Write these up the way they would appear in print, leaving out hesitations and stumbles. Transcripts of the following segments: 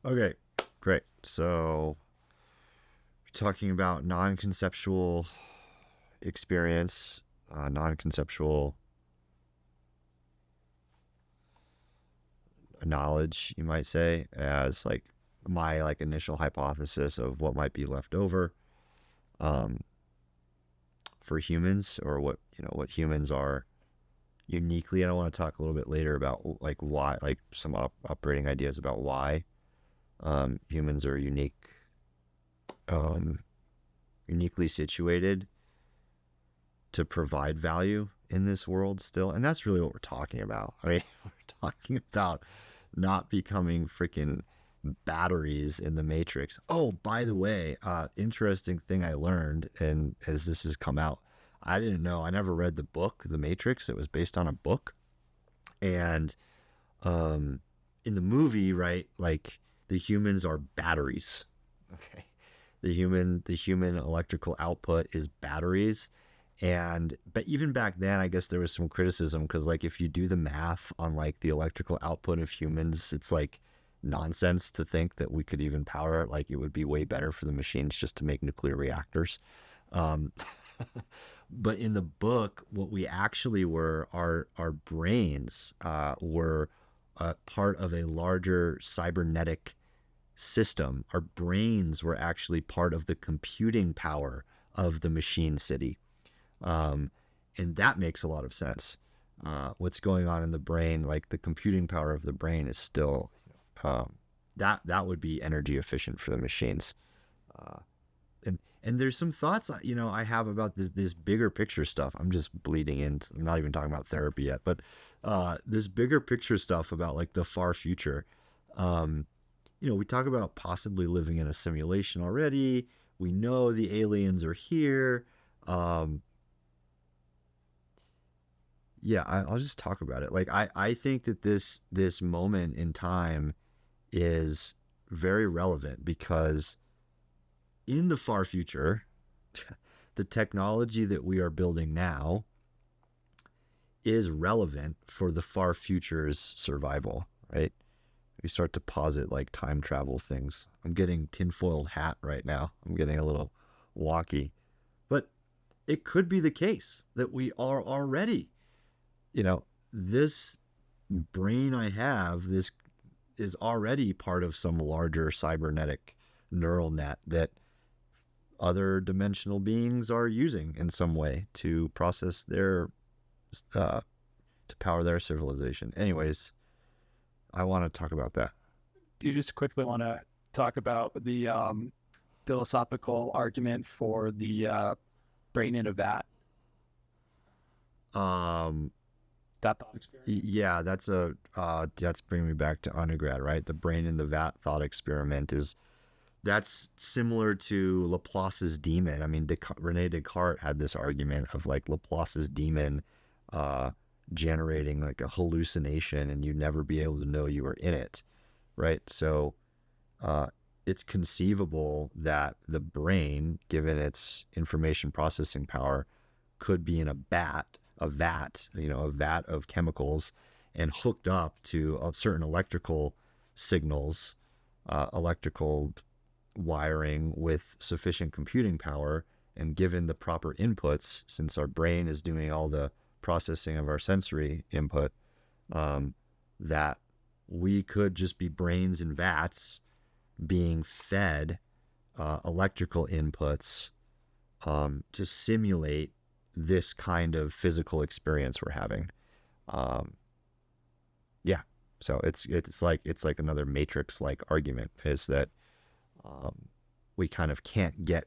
Okay, great. So we're talking about non-conceptual experience, non-conceptual knowledge, you might say, as like my like initial hypothesis of what might be left over um, for humans, or what what humans are uniquely. And I want to talk a little bit later about like why, like some operating ideas about why humans are um, uniquely situated to provide value in this world still. And that's really what we're talking about. I mean, we're talking about not becoming freaking batteries in the matrix. Oh, by the way, interesting thing I learned, and as this has come out, I didn't know, I never read the book The Matrix. It was based on a book. And um in the movie, right, like the humans are batteries. Okay. The human electrical output is batteries. And but even back then, I guess there was some criticism, because like if you do the math on like the electrical output of humans, it's like nonsense to think that we could even power it. Like it would be way better for the machines just to make nuclear reactors. um but in the book, what we actually were, our brains were part of a larger cybernetic system. Our brains were actually part of the computing power of the machine city. Um, and that makes a lot of sense. What's going on in the brain, like the computing power of the brain, is still that would be energy efficient for the machines. Uh, and there's some thoughts I have about this bigger picture stuff. I'm just bleeding in. I'm not even talking about therapy yet, but this bigger picture stuff about like the far future. Um, we talk about possibly living in a simulation already. We know the aliens are here. Um, yeah, I'll just talk about it. Like I think that this moment in time is very relevant, because in the far future, the technology that we are building now is relevant for the far future's survival, right? We start to posit like time travel things. I'm getting tinfoiled hat right now. I'm getting a little wonky. But it could be the case that we are already, you know, this brain I have, this is already part of some larger cybernetic neural net that other dimensional beings are using in some way to process their uh, to power their civilization. Anyways, I want to talk about that. Do you just quickly want to talk about the philosophical argument for the brain in a vat, Um, that thought experiment? yeah, that's bringing me back to undergrad, right? The brain in the vat thought experiment is that's similar to Laplace's demon. I mean, Rene Descartes had this argument of like Laplace's demon uh, generating like a hallucination, and you'd never be able to know you were in it, right? So uh, it's conceivable that the brain, given its information processing power, could be in a vat of chemicals, and hooked up to certain electrical signals, electrical wiring with sufficient computing power, and given the proper inputs, since our brain is doing all the processing of our sensory input, um, that we could just be brains in vats being fed electrical inputs to simulate this kind of physical experience we're having. Um, yeah, so it's like another matrix like argument, is that um, we kind of can't get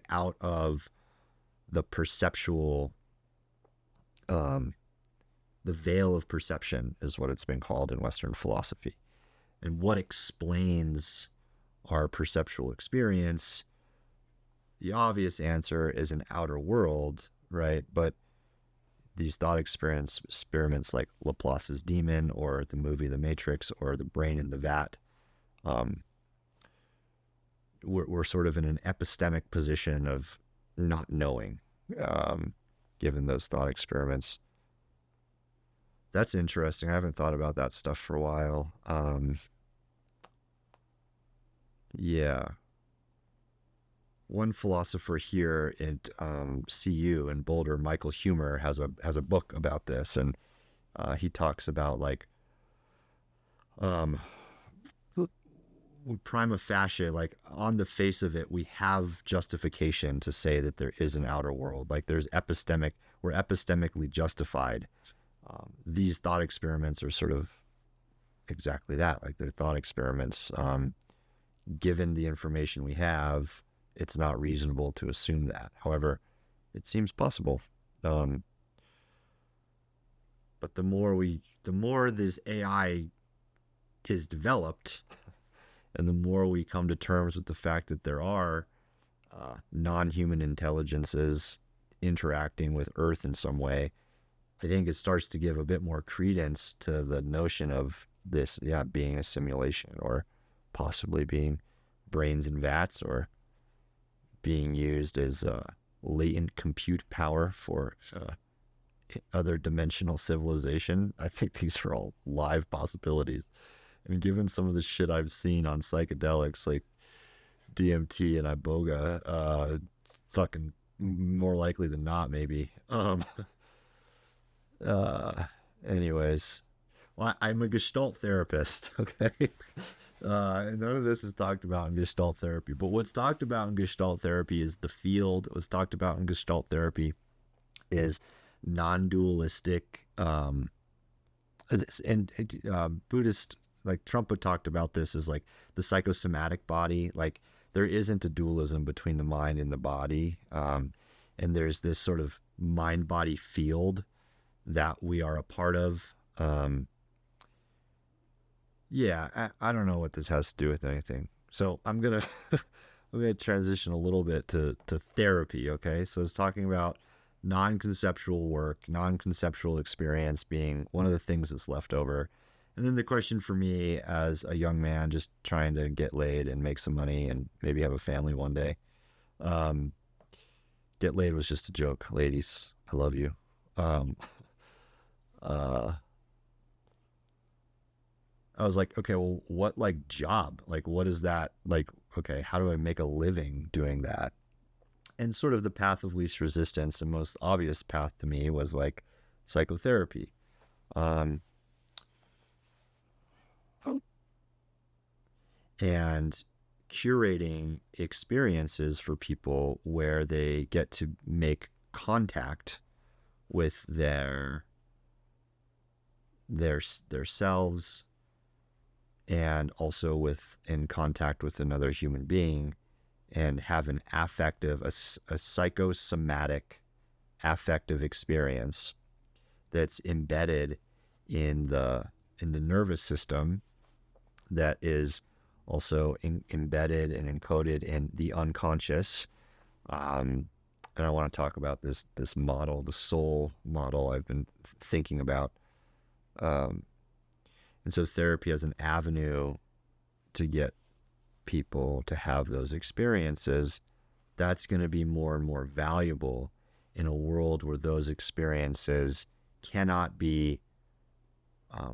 out of the perceptual, um, the veil of perception is what it's been called in Western philosophy. And what explains our perceptual experience? The obvious answer is an outer world, right? But these thought experiments like Laplace's demon, or the movie The Matrix, or the brain in the vat, um, we're sort of in an epistemic position of not knowing, um, given those thought experiments. That's interesting. I haven't thought about that stuff for a while. Yeah. One philosopher here at CU in Boulder, Michael Humer, has a book about this, and he talks about like um, prima facie, like on the face of it, we have justification to say that there is an outer world. Like we're epistemically justified. These thought experiments are sort of exactly that. Like they're thought experiments. Given the information we have, it's not reasonable to assume that. However, it seems possible. But the more this AI is developed, and the more we come to terms with the fact that there are non-human intelligences interacting with Earth in some way, I think it starts to give a bit more credence to the notion of this, being a simulation, or possibly being brains in vats, or being used as latent compute power for other dimensional civilization. I think these are all live possibilities. I mean, given some of the shit I've seen on psychedelics like DMT and Iboga, fucking more likely than not, maybe. Anyways, well, I'm a Gestalt therapist, okay? None of this is talked about in Gestalt therapy, but what's talked about in Gestalt therapy is the field. What's talked about in Gestalt therapy is non-dualistic, and Buddhist, like Trumpa talked about this as like the psychosomatic body. Like there isn't a dualism between the mind and the body, and there's this sort of mind-body field that we are a part of. I don't know what this has to do with anything. So I'm gonna transition a little bit to therapy. Okay, so it's talking about non-conceptual work, non-conceptual experience being one of the things that's left over. And then the question for me as a young man just trying to get laid and make some money and maybe have a family one day. Get laid was just a joke, ladies. I love you. Um, uh, I was like, okay, well, what like job? Like, what is that? Like, okay, how do I make a living doing that? And sort of the path of least resistance and most obvious path to me was like psychotherapy. Um, and curating experiences for people where they get to make contact with their selves, and also with in contact with another human being, and have an affective, a psychosomatic affective experience that's embedded in the nervous system, that is also embedded and encoded in the unconscious. And I want to talk about this model, the soul model I've been thinking about. And so therapy as an avenue to get people to have those experiences, that's going to be more and more valuable in a world where those experiences cannot be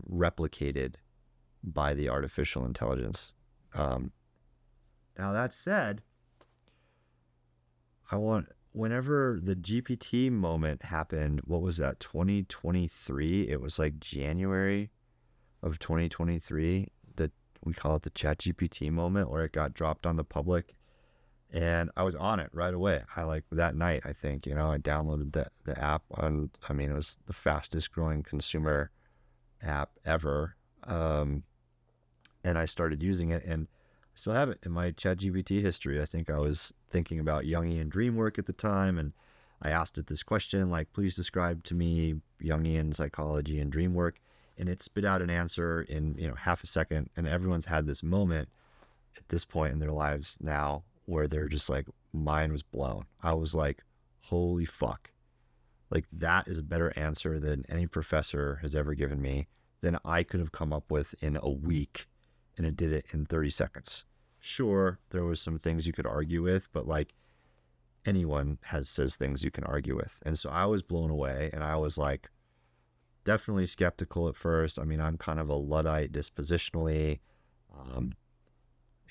replicated by the artificial intelligence. Now that said, whenever the GPT moment happened, what was that, 2023? It was like January of 2023, that we call it the Chat GPT moment, where it got dropped on the public. And I was on it right away. I like that night, I think, I downloaded the app on, it was the fastest growing consumer app ever. And I started using it, and I still have it in my ChatGPT history. I think I was thinking about Jungian dream work at the time, and I asked it this question, like, please describe to me Jungian psychology and dream work, and it spit out an answer in half a second. And everyone's had this moment at this point in their lives now where they're just like, mind was blown. I was like, holy fuck, like that is a better answer than any professor has ever given me, than I could have come up with in a week. And it did it in 30 seconds. Sure, there was some things you could argue with, but like anyone says things you can argue with. And so I was blown away, and I was like definitely skeptical at first. I'm kind of a Luddite dispositionally.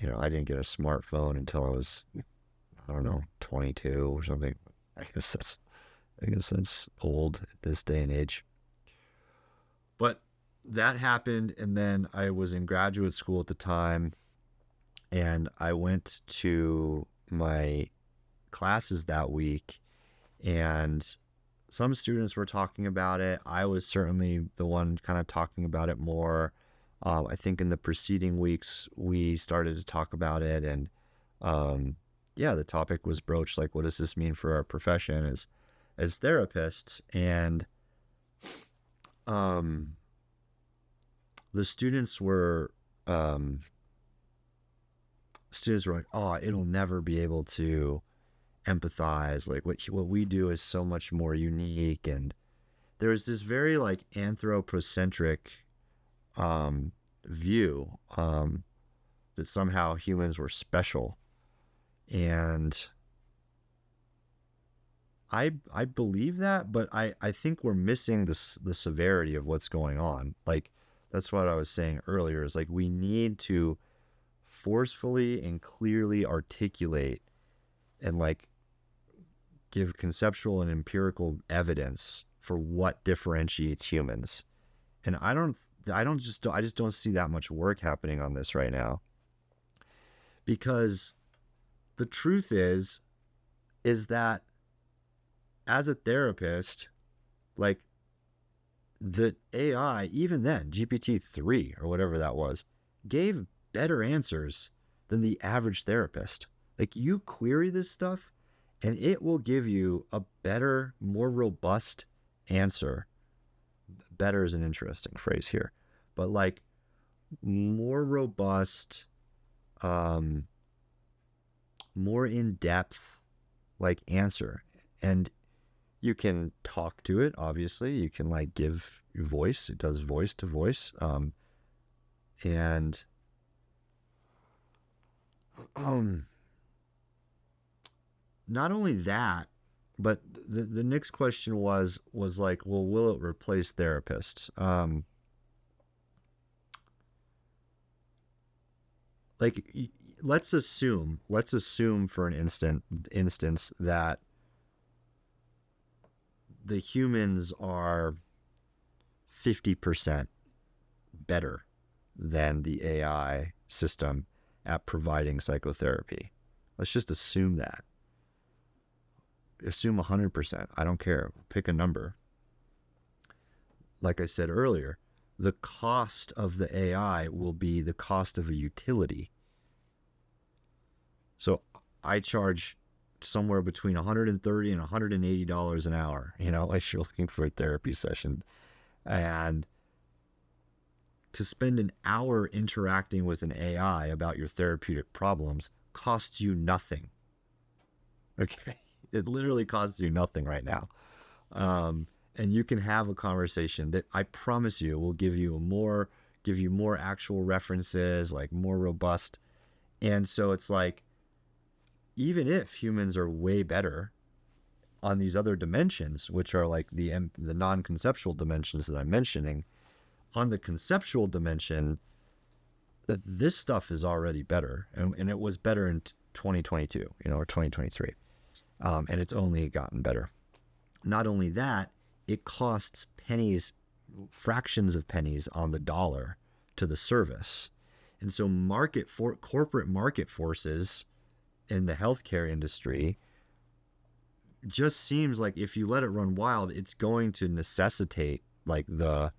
I didn't get a smartphone until I was, I don't know, 22 or something. I guess that's old at this day and age. But that happened, and then I was in graduate school at the time, and I went to my classes that week, and some students were talking about it. I was certainly the one kind of talking about it more. I think in the preceding weeks, we started to talk about it, and yeah, the topic was broached, like, what does this mean for our profession as therapists? And the students were like, oh, it'll never be able to empathize. Like, what we do is so much more unique. And there was this very like anthropocentric view that somehow humans were special. And I believe that, but I think we're missing the severity of what's going on. Like, that's what I was saying earlier, is like, we need to forcefully and clearly articulate and like give conceptual and empirical evidence for what differentiates humans. And I just don't see that much work happening on this right now. Because the truth is that as a therapist, like, the AI, even then, GPT-3 or whatever that was, gave better answers than the average therapist. Like, you query this stuff and it will give you a better, more robust answer. Better is an interesting phrase here, but like, more robust, more in-depth, like, answer. And you can talk to it, obviously. You can like give voice. It does voice to voice. And not only that, but the next question was like, well, will it replace therapists? Like, let's assume for an instance that the humans are 50% better than the AI system at providing psychotherapy. Let's just assume that. Assume 100%. I don't care. Pick a number. Like I said earlier, the cost of the AI will be the cost of a utility. So I charge somewhere between $130 and $180 an hour, if you're looking for a therapy session. And to spend an hour interacting with an AI about your therapeutic problems costs you nothing. Okay? It literally costs you nothing right now. And you can have a conversation that I promise you will give you more actual references, like more robust. And so it's like, even if humans are way better on these other dimensions, which are like the non-conceptual dimensions that I'm mentioning, on the conceptual dimension, that this stuff is already better, and it was better in 2022, or 2023, and it's only gotten better. Not only that, it costs pennies, fractions of pennies on the dollar to the service, and so corporate market forces in the healthcare industry just seems like, if you let it run wild, it's going to necessitate like the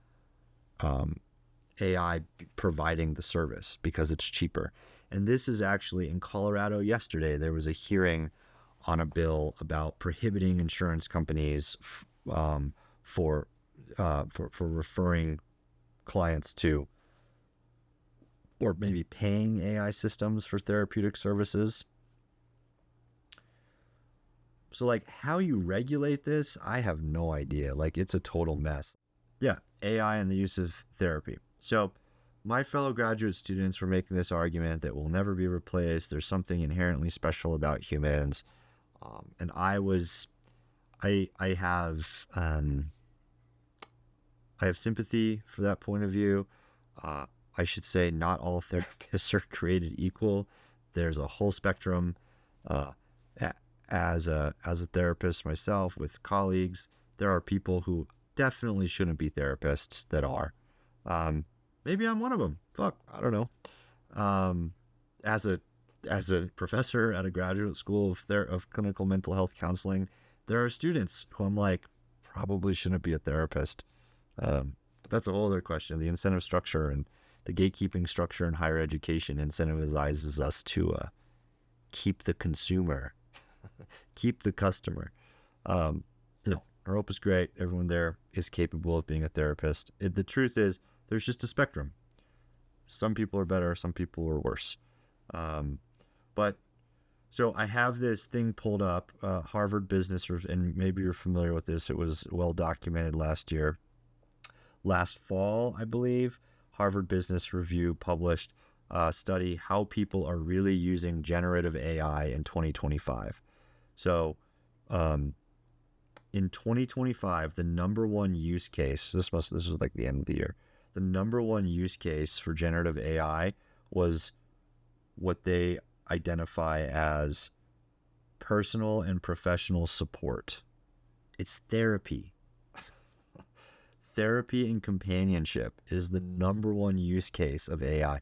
AI providing the service because it's cheaper. And this is actually in Colorado. Yesterday, there was a hearing on a bill about prohibiting insurance companies for referring clients to, or maybe paying AI systems for therapeutic services. So like, how you regulate this, I have no idea. Like, it's a total mess. Yeah, AI and the use of therapy. So my fellow graduate students were making this argument that will never be replaced. There's something inherently special about humans. And I have sympathy for that point of view. I should say not all therapists are created equal. There's a whole spectrum. Uh, as a therapist myself with colleagues, there are people who definitely shouldn't be therapists that are. Maybe I'm one of them. Fuck, I don't know. Um, as a professor at a graduate school of clinical mental health counseling, there are students who I'm like, probably shouldn't be a therapist. But that's a whole other question. The incentive structure and the gatekeeping structure in higher education incentivizes us to keep the consumer, keep the customer. No, our hope is great. Everyone there is capable of being a therapist. The truth is, there's just a spectrum. Some people are better, some people are worse. But so I have this thing pulled up, Harvard Business, and maybe you're familiar with this. It was well documented last fall, I believe. Harvard Business Review published a study, How People Are Really Using Generative AI in 2025. So in 2025, the number one use case, this was like the end of the year, the number one use case for generative AI was what they identify as personal and professional support. It's therapy. Therapy and companionship is the number one use case of AI.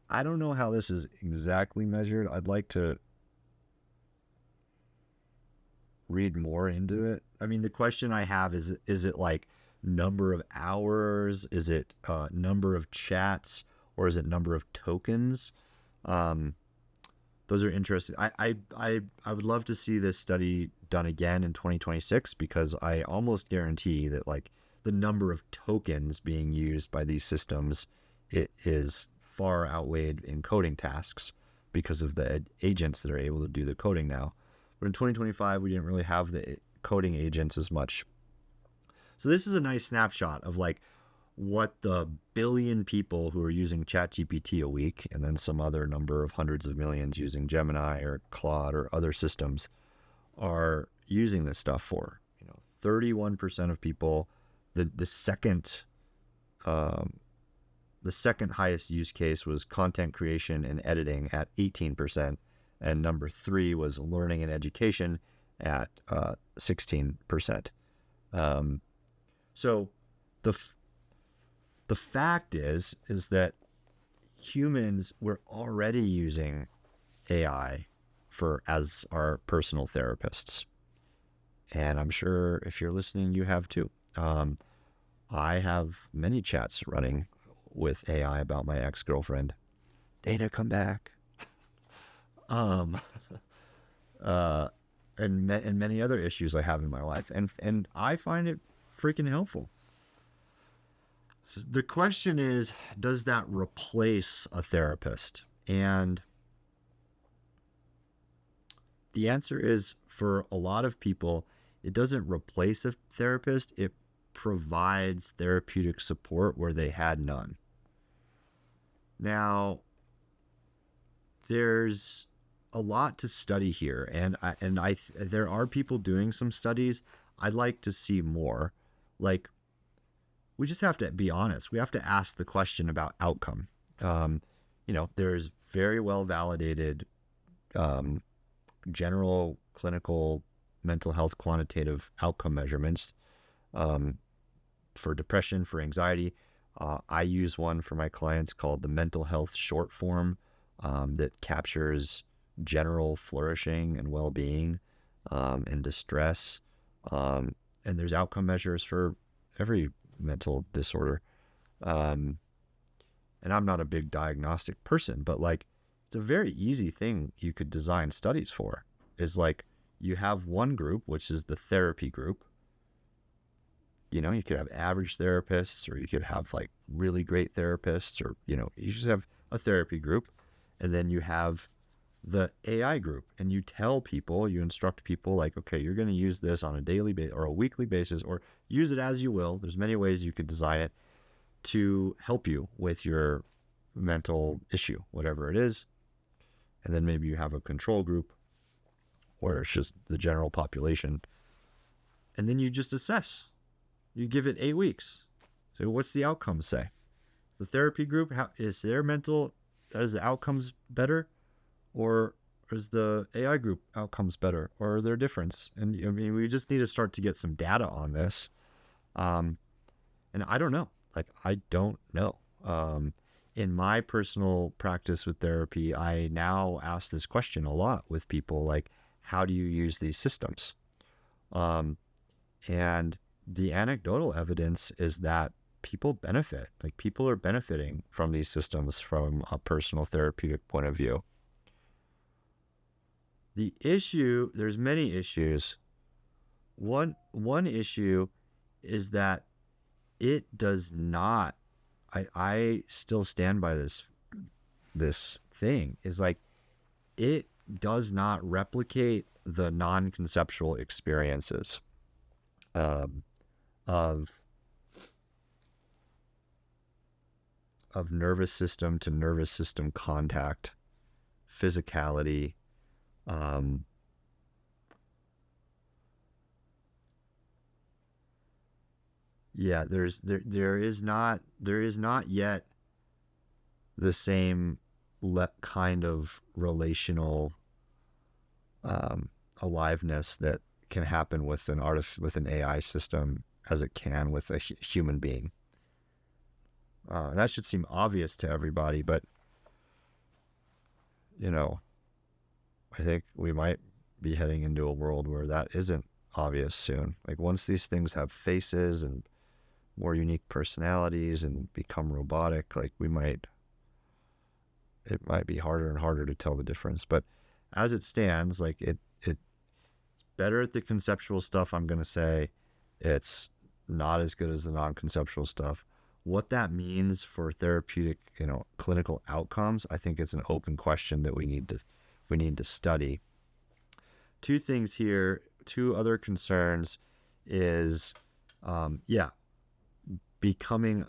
I don't know how this is exactly measured. I'd like to read more into it. I mean, the question I have is it like number of hours? Is it number of chats? Or is it number of tokens? Those are interesting. I would love to see this study done again in 2026, because I almost guarantee that like the number of tokens being used by these systems, it is far outweighed in coding tasks because of the agents that are able to do the coding now. But in 2025, we didn't really have the coding agents as much. So this is a nice snapshot of like what the billion people who are using ChatGPT a week, and then some other number of hundreds of millions using Gemini or Claude or other systems, are using this stuff for. 31% of people. The second highest use case was content creation and editing at 18%, and number 3 was learning and education at 16%. So the fact is that humans were already using AI as our personal therapists, and I'm sure if you're listening, you have too. I have many chats running with AI about my ex-girlfriend. Dana, come back. And many other issues I have in my life, and I find it freaking helpful. The question is, does that replace a therapist? And the answer is, for a lot of people, it doesn't replace a therapist. It provides therapeutic support where they had none. Now, there's a lot to study here, and there are people doing some studies. I'd like to see more. Like, we just have to be honest. We have to ask the question about outcome. There's very well validated general clinical mental health quantitative outcome measurements for depression, for anxiety. I use one for my clients called the mental health short form that captures general flourishing and well-being and distress. And there's outcome measures for every mental disorder. And I'm not a big diagnostic person, but like, it's a very easy thing you could design studies for. Is like, you have one group, which is the therapy group. You could have average therapists, or you could have like really great therapists, or, you just have a therapy group. And then you have the AI group, and you instruct people like, okay, you're going to use this on a daily or a weekly basis, or use it as you will. There's many ways you could design it to help you with your mental issue, whatever it is. And then maybe you have a control group where it's just the general population. And then you just assess. You give it 8 weeks. So what's the outcome say? The therapy group, is the outcomes better, or is the AI group outcomes better, or are there difference? And I mean, we just need to start to get some data on this. Um, and I don't know. Like, I don't know. In my personal practice with therapy, I now ask this question a lot with people, like, how do you use these systems? And the anecdotal evidence is that people benefit. Like, people are benefiting from these systems from a personal therapeutic point of view. The issue, there's many issues. One issue is that it does not, I still stand by this thing, is like, it does not replicate the non-conceptual experiences of nervous system to nervous system contact, physicality, yeah, there is not yet the same kind of relational aliveness that can happen with an AI system as it can with a human being. That should seem obvious to everybody, but I think we might be heading into a world where that isn't obvious soon. Like, once these things have faces and more unique personalities and become robotic, like, it might be harder and harder to tell the difference. But as it stands, like, it's better at the conceptual stuff. I'm going to say it's not as good as the non-conceptual stuff. What that means for therapeutic, clinical outcomes, I think it's an open question that we need to study. Two things here, two other concerns is, becoming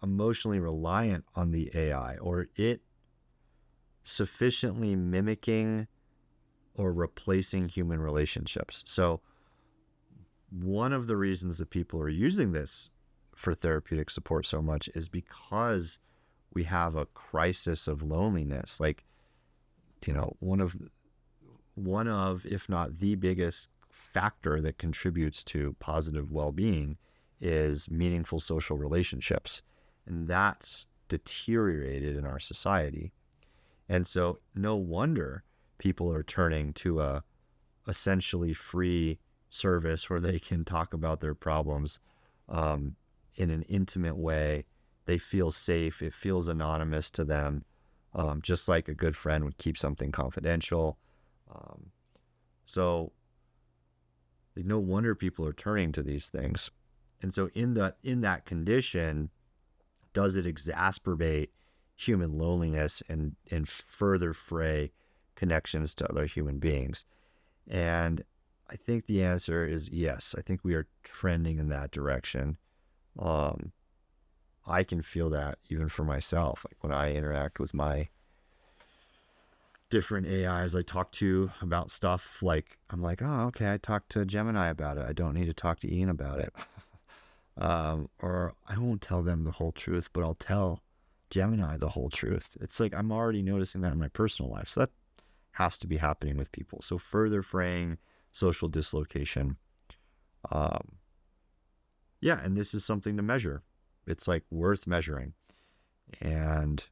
emotionally reliant on the AI, or it sufficiently mimicking or replacing human relationships. So one of the reasons that people are using this for therapeutic support so much is because we have a crisis of loneliness. Like, one of, if not the biggest factor that contributes to positive well-being is meaningful social relationships. And that's deteriorated in our society. And so no wonder people are turning to a essentially free service where they can talk about their problems in an intimate way. They feel safe. It feels anonymous to them, just like a good friend would keep something confidential. So no wonder people are turning to these things. And so in that condition, does it exacerbate human loneliness and further fray connections to other human beings? And I think the answer is yes. I think we are trending in that direction. I can feel that even for myself. Like, when I interact with my different AIs I talk to about stuff, like, I'm like, oh, okay, I talked to Gemini about it. I don't need to talk to Ian about it. Or I won't tell them the whole truth, but I'll tell Gemini the whole truth. It's like, I'm already noticing that in my personal life. So that has to be happening with people. So further fraying social dislocation. And this is something to measure. It's like worth measuring. And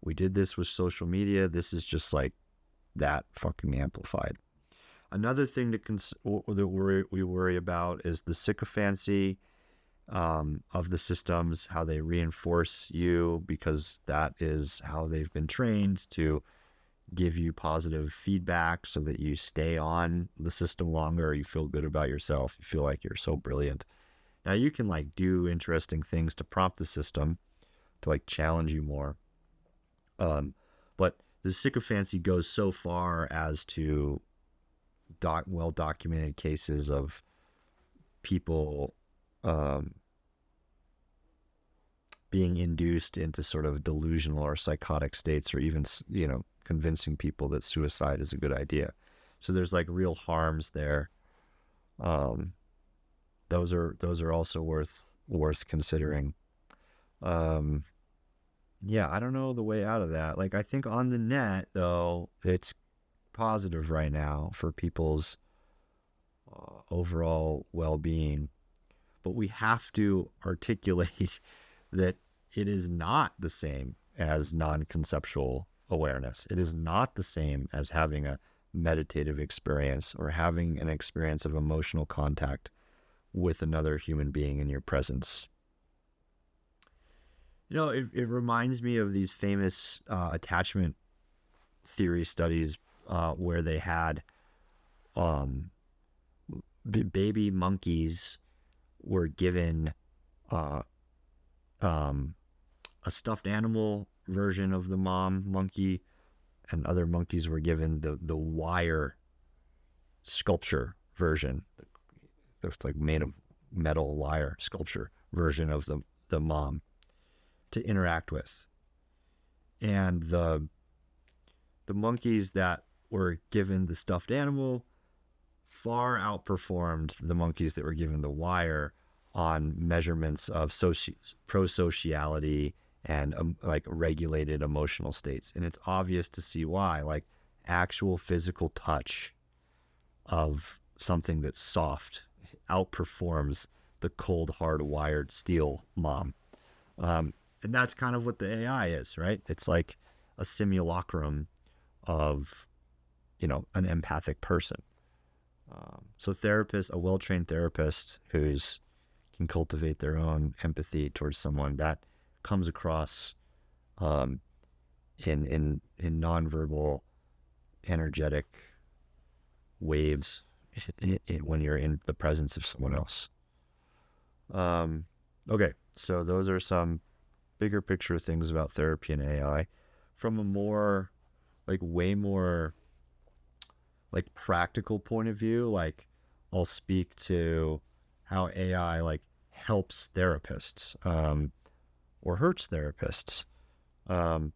we did this with social media. This is just like that fucking amplified. Another thing that we worry about is the sycophancy of the systems, how they reinforce you, because that is how they've been trained to give you positive feedback so that you stay on the system longer. You feel good about yourself. You feel like you're so brilliant. Now you can like do interesting things to prompt the system to like challenge you more. But the sycophancy goes so far as to well-documented cases of people being induced into sort of delusional or psychotic states, or even, convincing people that suicide is a good idea. So there's like real harms there. Those are also worth considering. Um, yeah, I don't know the way out of that. Like, I think on the net, though, it's positive right now for people's overall well being. But we have to articulate that it is not the same as non conceptual awareness. It is not the same as having a meditative experience or having an experience of emotional contact with another human being in your presence. You know, it reminds me of these famous attachment theory studies where they had um, baby monkeys were given uh, um, a stuffed animal version of the mom monkey, and other monkeys were given the wire sculpture version. It's like made of metal wire sculpture version of the mom to interact with. And the monkeys that were given the stuffed animal far outperformed the monkeys that were given the wire on measurements of prosociality and like regulated emotional states. And it's obvious to see why. Like, actual physical touch of something that's soft outperforms the cold, hard wired steel mom. And that's kind of what the AI is, right? It's like a simulacrum of, you know, an empathic person. So a well-trained therapist who's can cultivate their own empathy towards someone, that comes across in nonverbal, energetic waves when you're in the presence of someone else. Okay, so those are some bigger picture things about therapy and AI. From a more, like, way more, like, practical point of view, like, I'll speak to how AI, like, helps therapists or hurts therapists. Um,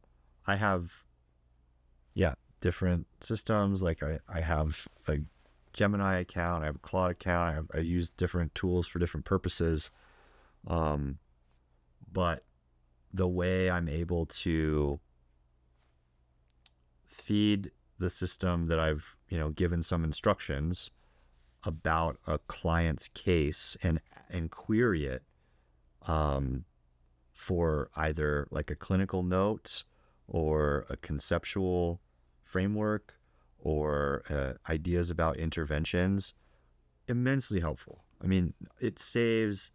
I have, yeah, different systems. Like, I have a Gemini account, I have a Claude account, I use different tools for different purposes. But the way I'm able to feed the system that I've, you know, given some instructions about a client's case and query it for either like a clinical note or a conceptual framework or ideas about interventions, immensely helpful. I mean, it saves,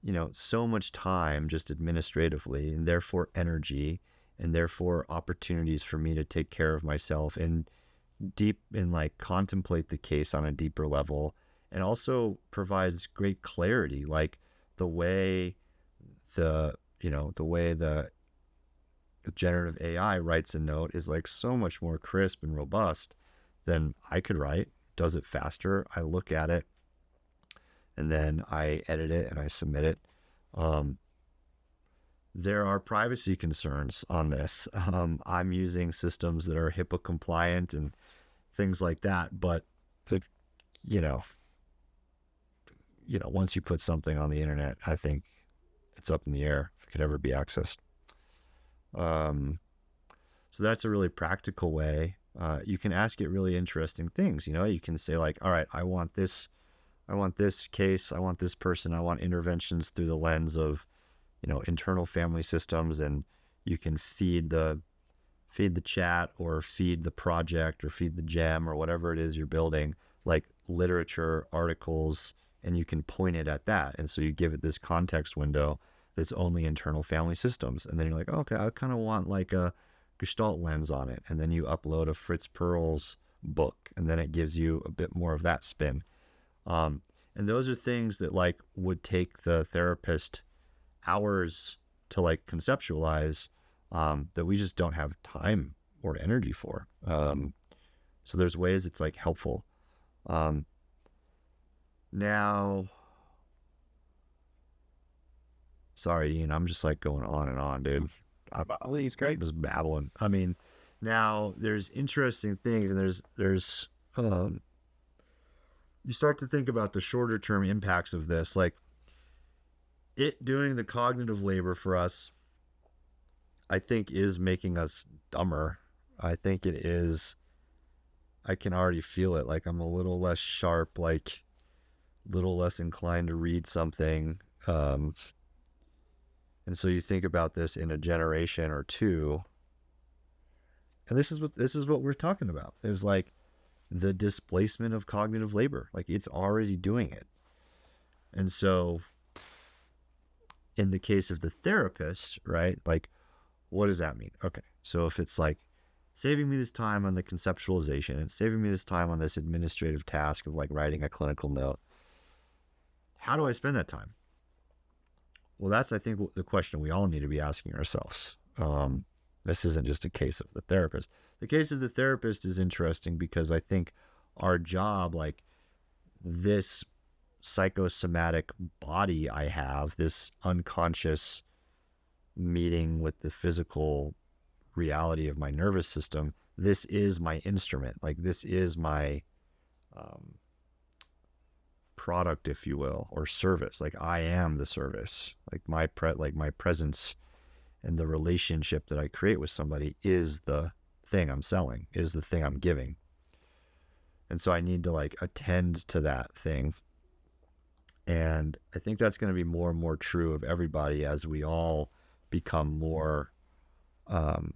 you know, so much time just administratively, and therefore energy, and therefore opportunities for me to take care of myself and deep and like contemplate the case on a deeper level, and also provides great clarity. Like, the way the generative AI writes a note is like so much more crisp and robust than I could write. Does it faster. I look at it and then I edit it and I submit it. There are privacy concerns on this. I'm using systems that are HIPAA compliant and things like that, but you know, once you put something on the internet, I think it's up in the air if it could ever be accessed. So that's a really practical way. You can ask it really interesting things. You know, you can say like, all right, I want this case, I want this person, I want interventions through the lens of, you know, internal family systems, and you can feed the chat or feed the project or feed the gem or whatever it is you're building, like literature, articles, and you can point it at that. And so you give it this context window that's only internal family systems. And then you're like, oh, okay, I kind of want like a Gestalt lens on it. And then you upload a Fritz Perls book, and then it gives you a bit more of that spin. And those are things that like would take the therapist hours to like conceptualize, that we just don't have time or energy for. So there's ways it's like helpful. Now, sorry, Ian, I'm just like going on and on, dude. I think it's great. I'm just babbling. I mean, now there's interesting things, and there's you start to think about the shorter term impacts of this. Like, it doing the cognitive labor for us, I think, is making us dumber. I think it is. I can already feel it. Like I'm a little less sharp, like a little less inclined to read something. Um, and so you think about this in a generation or two, and this is what we're talking about is like the displacement of cognitive labor. Like it's already doing it. And so in the case of the therapist, right? Like what does that mean? Okay. So if it's like saving me this time on the conceptualization and saving me this time on this administrative task of like writing a clinical note, how do I spend that time? Well, that's, I think, the question we all need to be asking ourselves. This isn't just a case of the therapist. The case of the therapist is interesting because I think our job, like this psychosomatic body I have, this unconscious meeting with the physical reality of my nervous system, this is my instrument. Like this is my um, product, if you will, or service. Like I am the service. Like my presence and the relationship that I create with somebody is the thing I'm selling, is the thing I'm giving. And so I need to like attend to that thing. And I think that's going to be more and more true of everybody as we all become more um,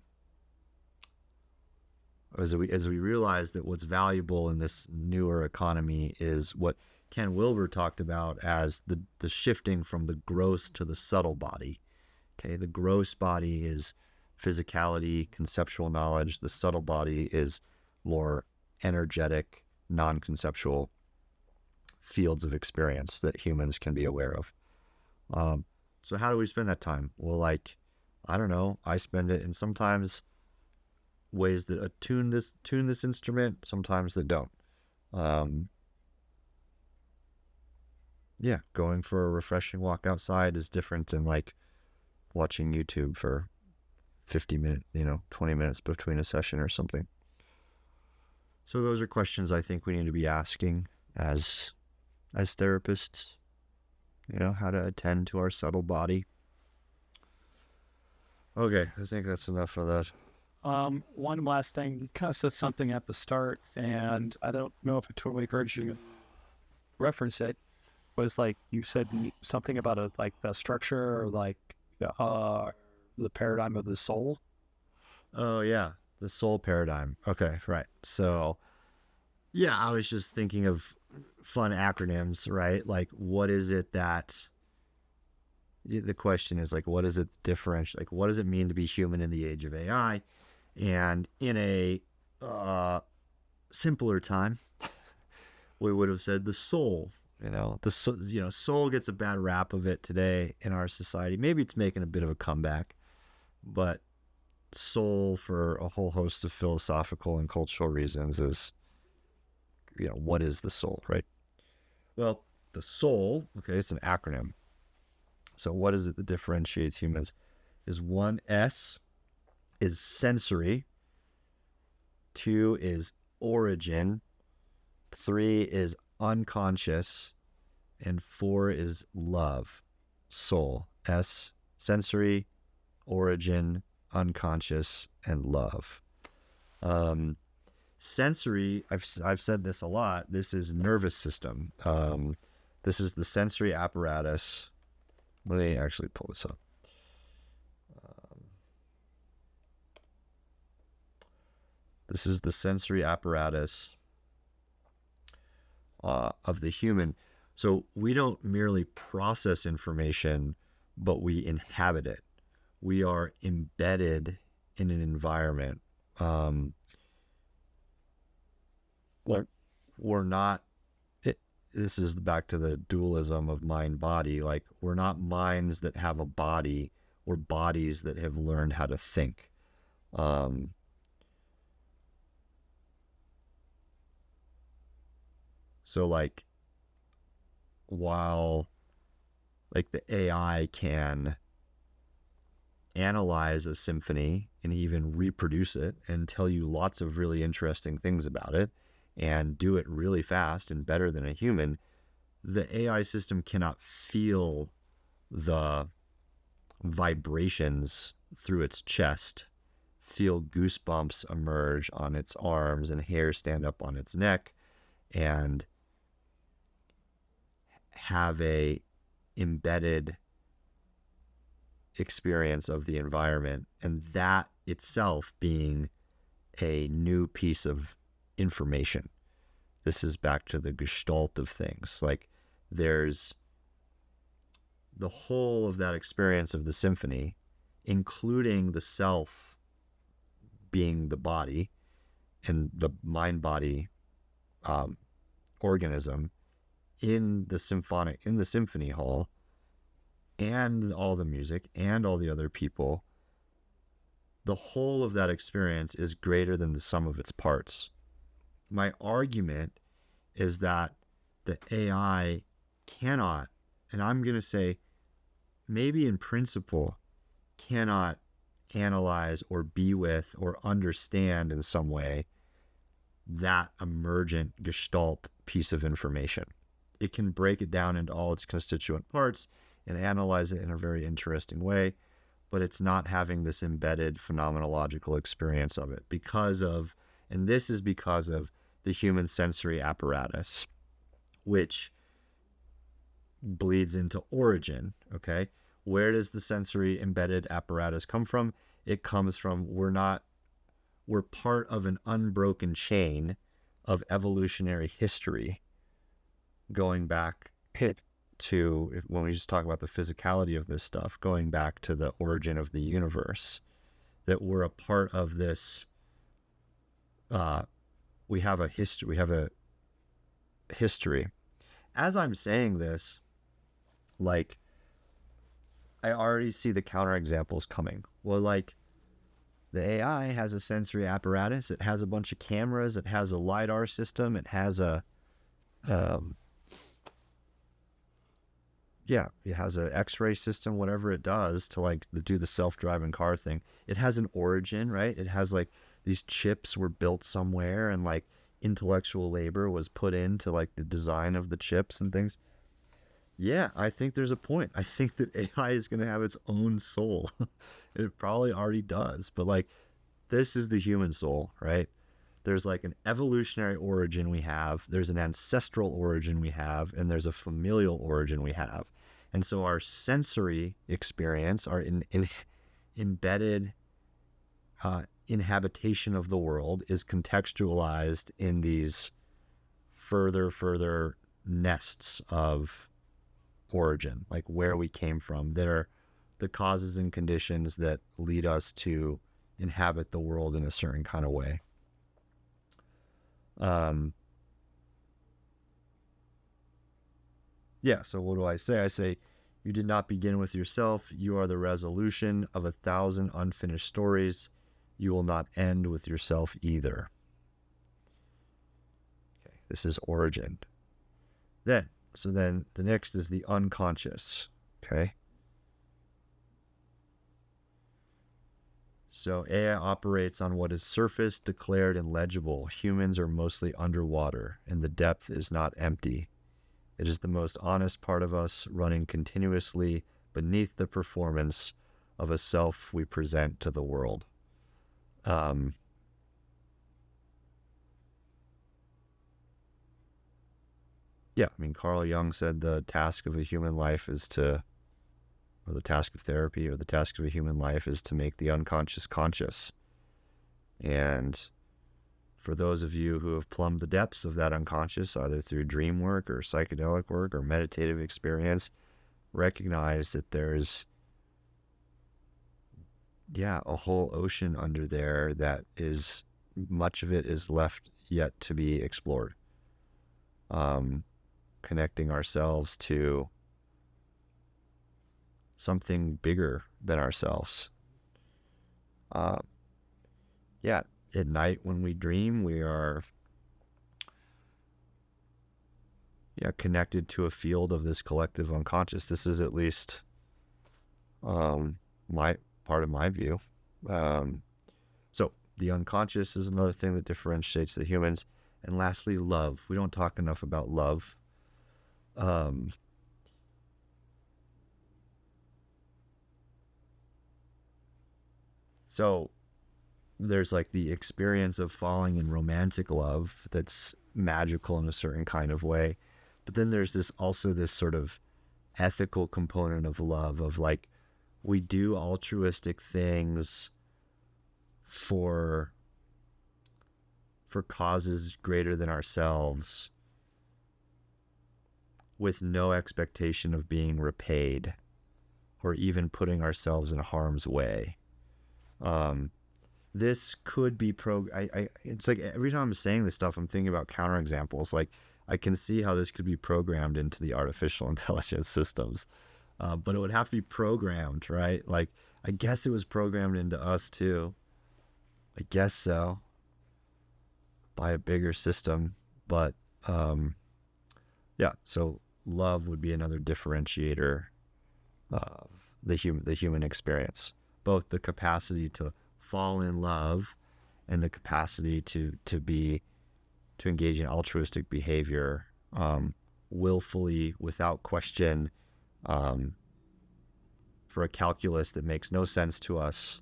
as we realize that what's valuable in this newer economy is what Ken Wilber talked about as the shifting from the gross to the subtle body. Okay, the gross body is physicality, conceptual knowledge. The subtle body is more energetic, non-conceptual fields of experience that humans can be aware of. So how do we spend that time? Well, like, I don't know. I spend it in sometimes ways that tune this instrument, sometimes that don't. Um, yeah, going for a refreshing walk outside is different than like watching YouTube for 50 minutes, 20 minutes between a session or something. So those are questions I think we need to be asking as therapists, how to attend to our subtle body. Okay, I think that's enough of that. One last thing, you kind of said something at the start, and I don't know if I totally heard you reference it. Was like you said something about like the structure or like the paradigm of the soul. Oh yeah, the soul paradigm. Okay, right. So yeah, I was just thinking of fun acronyms, right? Like what is it that the question is like what is it differential, like what does it mean to be human in the age of AI? And in a simpler time, we would have said the soul. Soul gets a bad rap of it today in our society. Maybe it's making a bit of a comeback, but soul, for a whole host of philosophical and cultural reasons, is, what is the soul, right? Well, the soul, okay, it's an acronym. So what is it that differentiates humans? Is one, S is sensory, 2 is origin, 3 is unconscious, and 4 is love. Soul. S, sensory, origin, unconscious, and love. Sensory, I've said this a lot. This is nervous system. This is the sensory apparatus. Let me actually pull this up. This is the sensory apparatus of the human. So we don't merely process information, but we inhabit it. We are embedded in an environment. We're not, this is back to the dualism of mind-body. Like we're not minds that have a body, we're bodies that have learned how to think. So like while like the AI can analyze a symphony and even reproduce it and tell you lots of really interesting things about it and do it really fast and better than a human, the AI system cannot feel the vibrations through its chest, feel goosebumps emerge on its arms and hair stand up on its neck, and have a embedded experience of the environment, and that itself being a new piece of information. This is back to the gestalt of things. Like, there's the whole of that experience of the symphony, including the self being the body and the mind-body organism in the symphony hall, and all the music and all the other people. The whole of that experience is greater than the sum of its parts. My argument is that the AI cannot, and I'm going to say maybe in principle, cannot analyze or be with or understand in some way that emergent gestalt piece of information. It can break it down into all its constituent parts and analyze it in a very interesting way, but it's not having this embedded phenomenological experience of it and this is because of the human sensory apparatus, which bleeds into origin. Okay, where does the sensory embedded apparatus come from? It comes from we're part of an unbroken chain of evolutionary history going back to, when we just talk about the physicality of this stuff, going back to the origin of the universe, that we're a part of this. We have a history. As I'm saying this, like, I already see the counterexamples coming. Well, like, the AI has a sensory apparatus. It has a bunch of cameras. It has a LiDAR system. It has it has an X-ray system, whatever it does to like do the self-driving car thing. It has an origin, right? It has like these chips were built somewhere, and like intellectual labor was put into like the design of the chips and things. Yeah, I think there's a point. I think that AI is going to have its own soul. It probably already does, but like, this is the human soul, right? There's like an evolutionary origin we have, there's an ancestral origin we have, and there's a familial origin we have. And so our sensory experience, our embedded inhabitation of the world is contextualized in these further nests of origin, like where we came from, that are the causes and conditions that lead us to inhabit the world in a certain kind of way. So what do I say? I say, you did not begin with yourself. You are the resolution of 1,000 unfinished stories. You will not end with yourself either. Okay, this is origin. Then the next is the unconscious. Okay. So AI operates on what is surface, declared, and legible. Humans are mostly underwater, and the depth is not empty. It is the most honest part of us, running continuously beneath the performance of a self we present to the world. Carl Jung said the task of a human life is to, or the task of therapy, or the task of a human life is to make the unconscious conscious. And for those of you who have plumbed the depths of that unconscious, either through dream work or psychedelic work or meditative experience, recognize that there's a whole ocean under there that is, much of it is left yet to be explored. Connecting ourselves to something bigger than ourselves. At night when we dream, we are connected to a field of this collective unconscious. This is at least my part of my view. So the unconscious is another thing that differentiates the humans. And lastly, love. We don't talk enough about love. So there's like the experience of falling in romantic love that's magical in a certain kind of way. But then there's this sort of ethical component of love of like, we do altruistic things for causes greater than ourselves with no expectation of being repaid or even putting ourselves in harm's way. This could be it's like every time I'm saying this stuff, I'm thinking about counterexamples. Like, I can see how this could be programmed into the artificial intelligence systems, but it would have to be programmed, right? Like, I guess it was programmed into us too. I guess so, by a bigger system. But yeah, so love would be another differentiator of the human experience, both the capacity to fall in love and the capacity to engage in altruistic behavior, willfully, without question, for a calculus that makes no sense to us,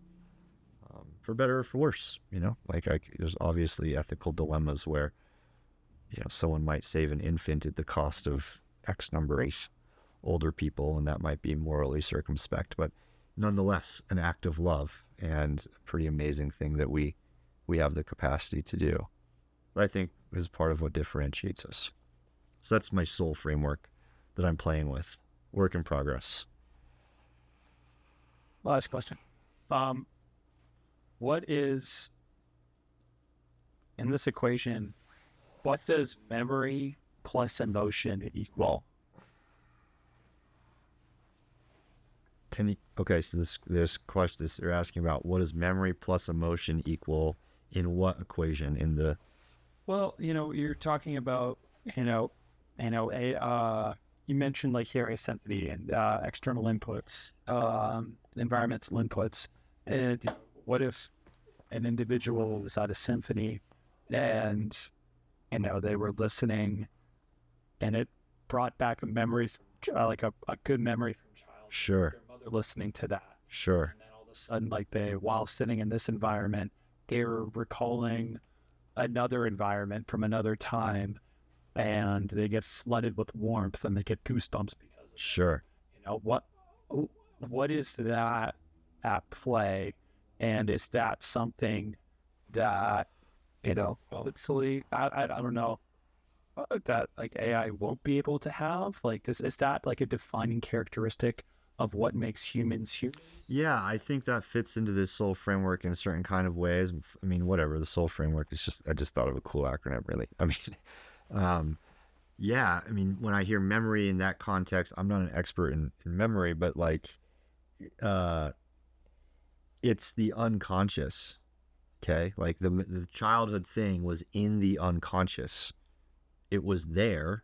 for better or for worse. There's obviously ethical dilemmas where someone might save an infant at the cost of X number of older people, and that might be morally circumspect, but nonetheless an act of love and a pretty amazing thing that we have the capacity to do. I think is part of what differentiates us. So that's my soul framework that I'm playing with. Work in progress. Last question. What is, in this equation, what does memory plus emotion equal? Okay, so this question, they're asking about what does memory plus emotion equal in what equation in the... Well, you're talking about, you mentioned like hearing a symphony and external inputs, environmental inputs. And what if an individual was at a symphony and, they were listening and it brought back a memory, like a good memory from childhood. Sure. Their mother listening to that. Sure. And then all of a sudden, like while sitting in this environment, they were recalling another environment from another time, and they get flooded with warmth and they get goosebumps because of Sure. What is that at play, and is that something that hopefully I don't know that like AI won't be able to have? Like, is that like a defining characteristic of what makes humans humans? Yeah, I think that fits into this soul framework in a certain kind of ways. I mean, whatever, the soul framework is I just thought of a cool acronym, really. I mean, yeah, I mean, when I hear memory in that context, I'm not an expert in memory, but like, it's the unconscious, okay? Like the childhood thing was in the unconscious. It was there,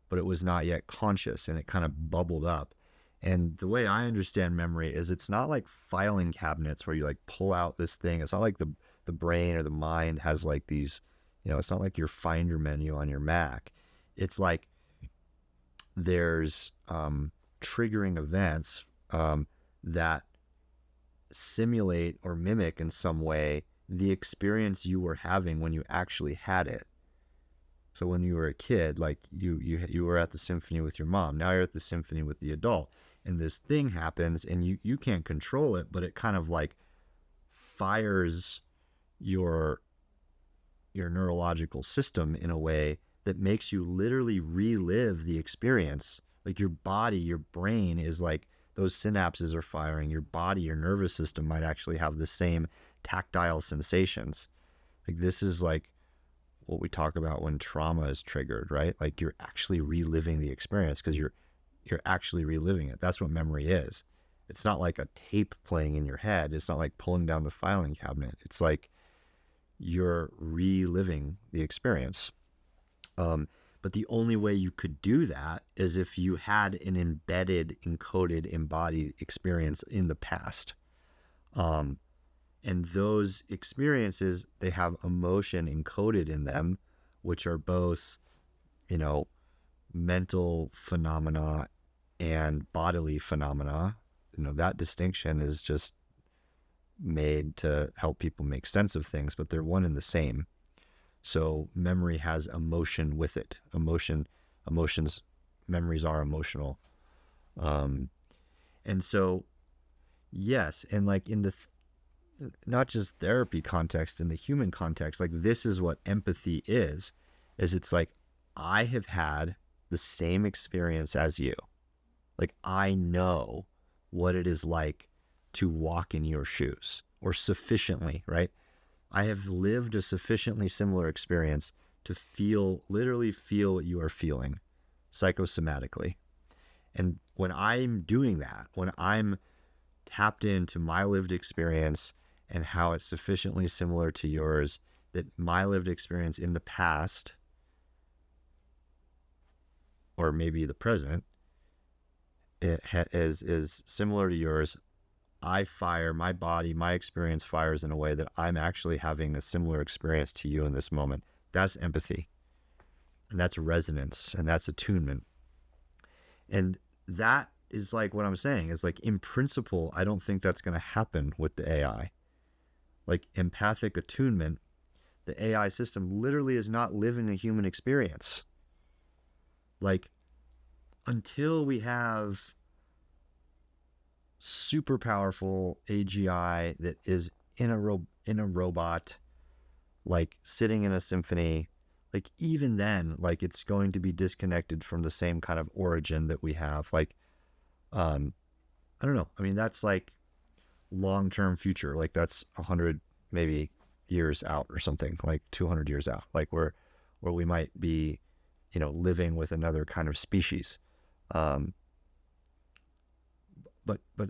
but it was not yet conscious, and it kind of bubbled up. And the way I understand memory is it's not like filing cabinets where you like pull out this thing. It's not like the brain or the mind has like these, it's not like your Finder menu on your Mac. It's like there's triggering events that simulate or mimic in some way the experience you were having when you actually had it. So when you were a kid, like you were at the symphony with your mom. Now you're at the symphony with the adult. And this thing happens and you can't control it, but it kind of like fires your neurological system in a way that makes you literally relive the experience. Like your body, your brain is like, those synapses are firing. Your body, your nervous system might actually have the same tactile sensations. Like this is like what we talk about when trauma is triggered, right? Like you're actually reliving the experience because you're actually reliving it. That's what memory is. It's not like a tape playing in your head. It's not like pulling down the filing cabinet. It's like you're reliving the experience. But the only way you could do that is if you had an embedded, encoded, embodied experience in the past. And those experiences, they have emotion encoded in them, which are both, mental phenomena and bodily phenomena. That distinction is just made to help people make sense of things, but they're one and the same. So memory has emotion with it. Emotions, memories are emotional. And so, yes, and like in the not just therapy context, in the human context, like this is what empathy is it's like, I have had the same experience as you. Like, I know what it is like to walk in your shoes, or sufficiently, right? I have lived a sufficiently similar experience to literally feel what you are feeling psychosomatically. And when I'm doing that, when I'm tapped into my lived experience and how it's sufficiently similar to yours, that my lived experience in the past, or maybe the present, is similar to yours, my body, my experience fires in a way that I'm actually having a similar experience to you in this moment. That's empathy. And that's resonance, and that's attunement. And that is like what I'm saying is like, in principle, I don't think that's going to happen with the AI. Like empathic attunement, the AI system literally is not living a human experience. Like, until we have super powerful AGI that is in a robot, like sitting in a symphony, like even then, like it's going to be disconnected from the same kind of origin that we have. Like, I don't know. I mean, that's like long-term future. Like that's 100 maybe years out or something, like 200 years out, like where we might be, living with another kind of species. But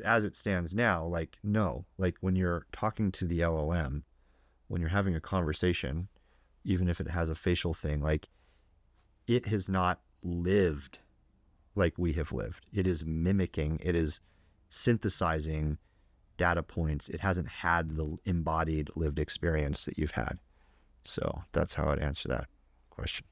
as it stands now, like, no, like when you're talking to the LLM, when you're having a conversation, even if it has a facial thing, like it has not lived like we have lived. It is mimicking, it is synthesizing data points. It hasn't had the embodied lived experience that you've had. So that's how I'd answer that question.